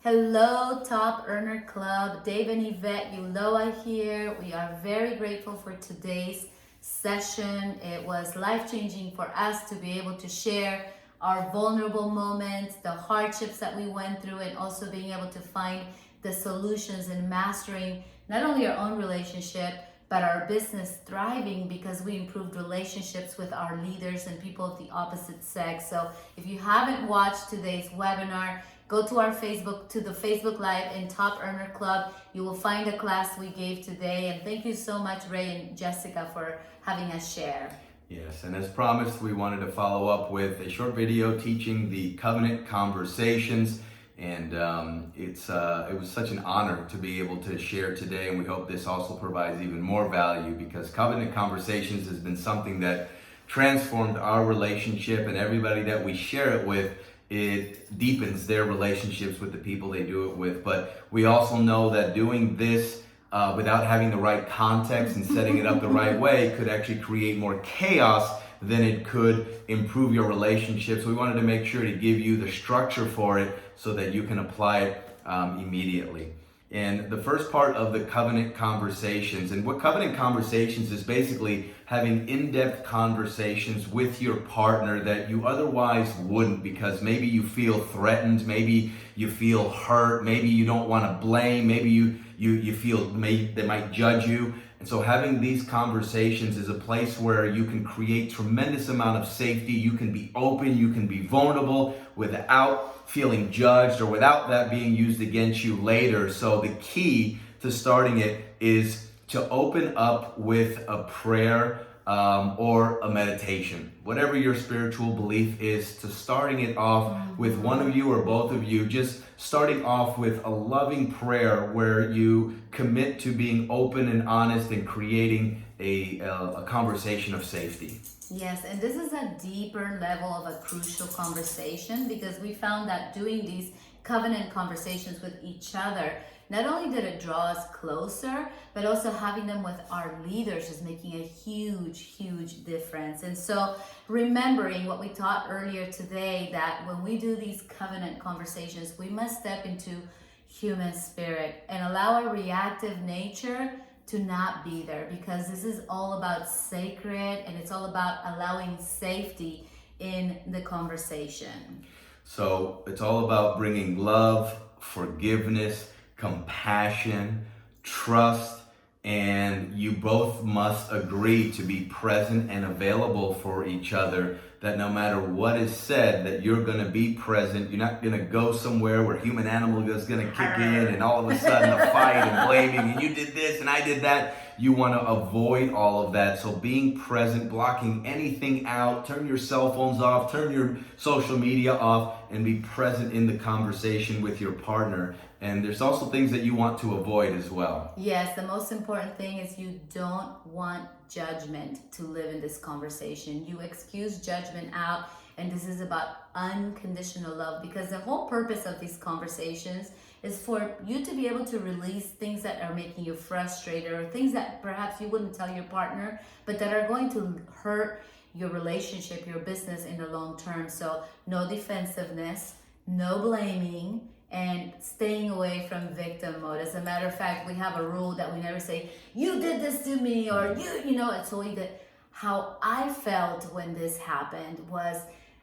Hello, Top Earner Club. Dave and Yvette Ulloa here. We are very grateful for today's session. It was life-changing for us to be able to share our vulnerable moments, the hardships that we went through, and also being able to find the solutions and mastering not only our own relationship, but our business thriving because we improved relationships with our leaders and people of the opposite sex. So if you haven't watched today's webinar, go to our to the Facebook Live in Top Earner Club. You will find a class we gave today. And thank you so much, Ray and Jessica, for having us share. Yes, and as promised, we wanted to follow up with a short video teaching the covenant conversations. And it was such an honor to be able to share today. And we hope this also provides even more value, because covenant conversations has been something that transformed our relationship, and everybody that we share it with, it deepens their relationships with the people they do it with. But we also know that doing this without having the right context and setting it up the right way could actually create more chaos than it could improve your relationships. We wanted to make sure to give you the structure for it so that you can apply it immediately. And the first part of the covenant conversations, and what covenant conversations is basically having in-depth conversations with your partner that you otherwise wouldn't, because maybe you feel threatened, maybe you feel hurt, maybe you don't want to blame, maybe you feel they might judge you. And so having these conversations is a place where you can create tremendous amount of safety. You can be open, you can be vulnerable without feeling judged or without that being used against you later. So the key to starting it is to open up with a prayer or a meditation. Whatever your spiritual belief is, to starting it off with one of you or both of you, just starting off with a loving prayer where you commit to being open and honest and creating a conversation of safety. Yes, and this is a deeper level of a crucial conversation, because we found that doing these covenant conversations with each other, not only did it draw us closer, but also having them with our leaders is making a huge difference. And so remembering what we taught earlier today, that when we do these covenant conversations, we must step into human spirit and allow our reactive nature to not be there, because this is all about sacred, and it's all about allowing safety in the conversation. So it's all about bringing love, forgiveness, compassion, trust, and you both must agree to be present and available for each other, that no matter what is said, that you're going to be present. You're not going to go somewhere where human animal is going to kick in and all of a sudden a fight and blaming, and you did this and I did that. You want to avoid all of that. So being present, blocking anything out, turn your cell phones off, turn your social media off, and be present in the conversation with your partner. And there's also things that you want to avoid as well. Yes, the most important thing is you don't want judgment to live in this conversation. You excuse judgment out, and this is about unconditional love, because the whole purpose of these conversations is for you to be able to release things that are making you frustrated, or things that perhaps you wouldn't tell your partner, but that are going to hurt your relationship, your business in the long term. So no defensiveness, no blaming, and staying away from victim mode. As a matter of fact, we have a rule that we never say, you did this to me, or it's only that how I felt when this happened was,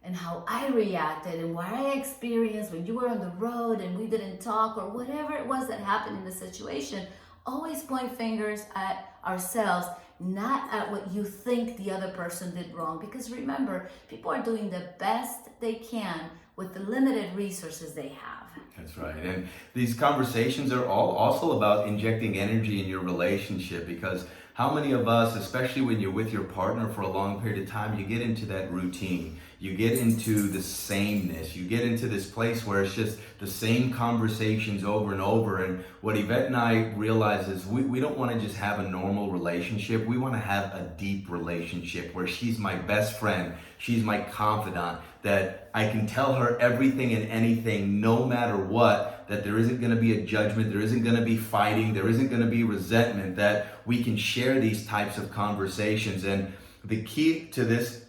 and how I reacted, and what I experienced when you were on the road and we didn't talk, or whatever it was that happened in the situation. Always point fingers at ourselves, not at what you think the other person did wrong. Because remember, people are doing the best they can with the limited resources they have. That's right. And these conversations are all also about injecting energy in your relationship, because how many of us, especially when you're with your partner for a long period of time, you get into that routine. You get into the sameness. You get into this place where it's just the same conversations over and over. And what Yvette and I realize is we don't want to just have a normal relationship. We want to have a deep relationship where she's my best friend. She's my confidant, that I can tell her everything and anything, no matter what, that there isn't going to be a judgment, there isn't going to be fighting, there isn't going to be resentment, that we can share these types of conversations. And the key to this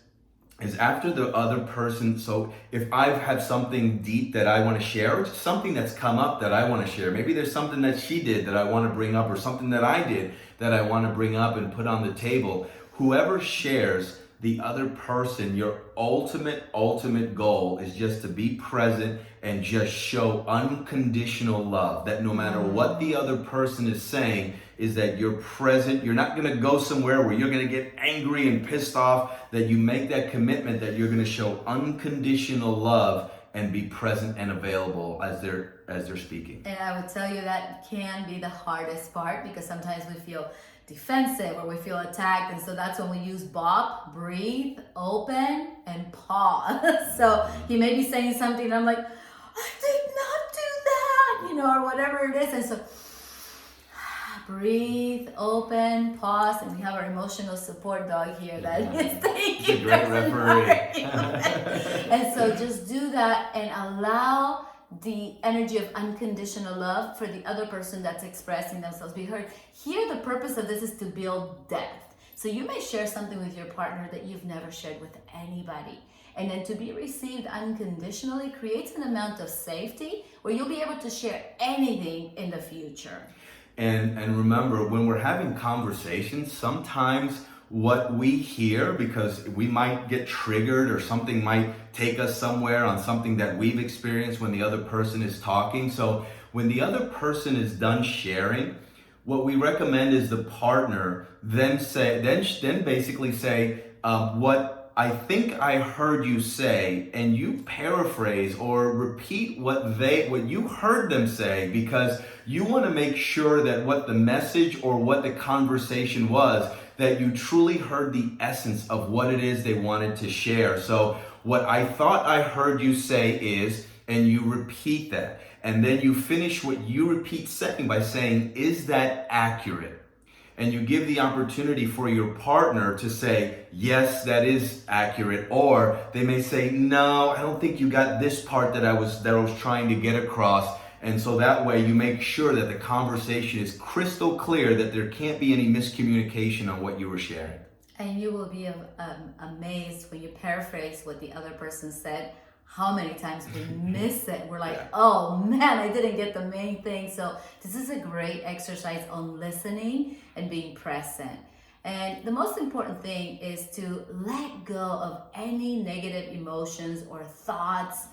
is after the other person. So if I have something deep that I want to share, or just something that's come up that I want to share, maybe there's something that she did that I want to bring up, or something that I did that I want to bring up and put on the table. Whoever shares, the other person, your ultimate goal is just to be present and just show unconditional love. That no matter what the other person is saying, is that you're present. You're not going to go somewhere where you're going to get angry and pissed off. That you make that commitment that you're going to show unconditional love and be present and available as they're speaking. And I would tell you that can be the hardest part, because sometimes we feel defensive or we feel attacked, and so that's when we use BOP, breathe, open, and pause. So he may be saying something and I'm like, I did not do that, or whatever it is. And so breathe, open, pause, and we have our emotional support dog here that is taking He's a great referee. And so just do that and allow the energy of unconditional love for the other person that's expressing themselves be heard. Here, the purpose of this is to build depth. So you may share something with your partner that you've never shared with anybody. And then to be received unconditionally creates an amount of safety where you'll be able to share anything in the future. And remember, when we're having conversations, sometimes what we hear, because we might get triggered or something might take us somewhere on something that we've experienced when the other person is talking. So when the other person is done sharing, what we recommend is the partner then basically say, what I think I heard you say, and you paraphrase or repeat what you heard them say, because you want to make sure that what the message or what the conversation was, that you truly heard the essence of what it is they wanted to share. So what I thought I heard you say is, and you repeat that. And then you finish what you repeat saying by saying, is that accurate? And you give the opportunity for your partner to say, yes, that is accurate. Or they may say, no, I don't think you got this part that I was trying to get across. And so that way you make sure that the conversation is crystal clear, that there can't be any miscommunication on what you were sharing. And you will be amazed when you paraphrase what the other person said, how many times we miss it. We're like, oh man, I didn't get the main thing. So this is a great exercise on listening and being present. And the most important thing is to let go of any negative emotions or thoughts,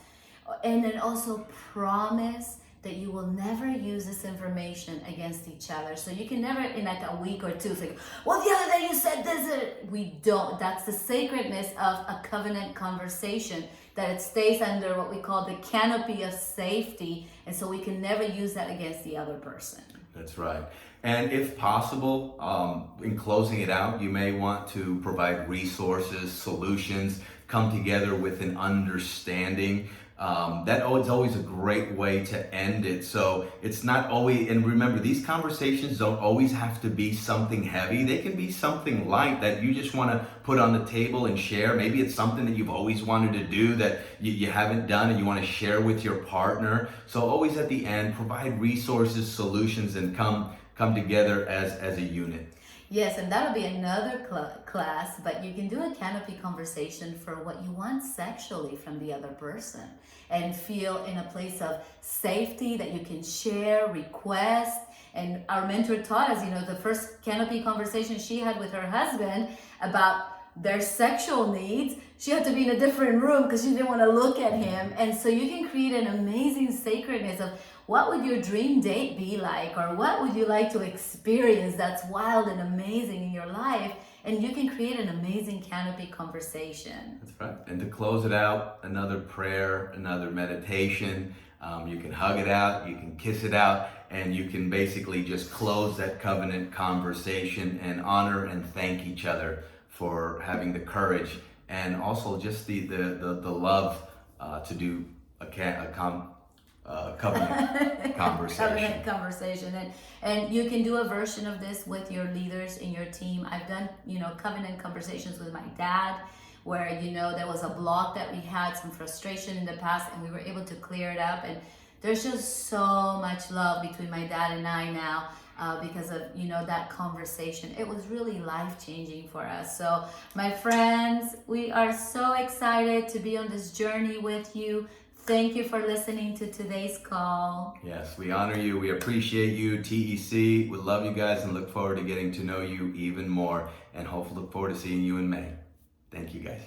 and then also promise that you will never use this information against each other. So you can never, in like a week or two, say, well, the other day you said this. We don't. That's the sacredness of a covenant conversation, that it stays under what we call the canopy of safety. And so we can never use that against the other person. That's right. And if possible, in closing it out, you may want to provide resources, solutions, come together with an understanding. That is always a great way to end it. So it's not always, and remember, these conversations don't always have to be something heavy. They can be something light that you just want to put on the table and share. Maybe it's something that you've always wanted to do that you haven't done and you want to share with your partner. So always at the end, provide resources, solutions, and come together as a unit. Yes, and that'll be another class, but you can do a canopy conversation for what you want sexually from the other person and feel in a place of safety that you can share, request. And our mentor taught us, the first canopy conversation she had with her husband about their sexual needs, she had to be in a different room because she didn't want to look at him. And so you can create an amazing sacredness of what would your dream date be like, or what would you like to experience that's wild and amazing in your life, and you can create an amazing canopy conversation. That's right. And to close it out, another prayer, another meditation. You can hug it out, you can kiss it out, and you can basically just close that covenant conversation and honor and thank each other for having the courage and also just the love to do a covenant conversation. Covenant conversation. And you can do a version of this with your leaders in your team. I've done, covenant conversations with my dad, where, there was a block that we had, some frustration in the past, and we were able to clear it up. And there's just so much love between my dad and I now. Because of that conversation. It was really life-changing for us. So my friends, we are so excited to be on this journey with you. Thank you for listening to today's call. Yes, we honor you. We appreciate you. TEC, we love you guys and look forward to getting to know you even more, and hopefully look forward to seeing you in May. Thank you guys.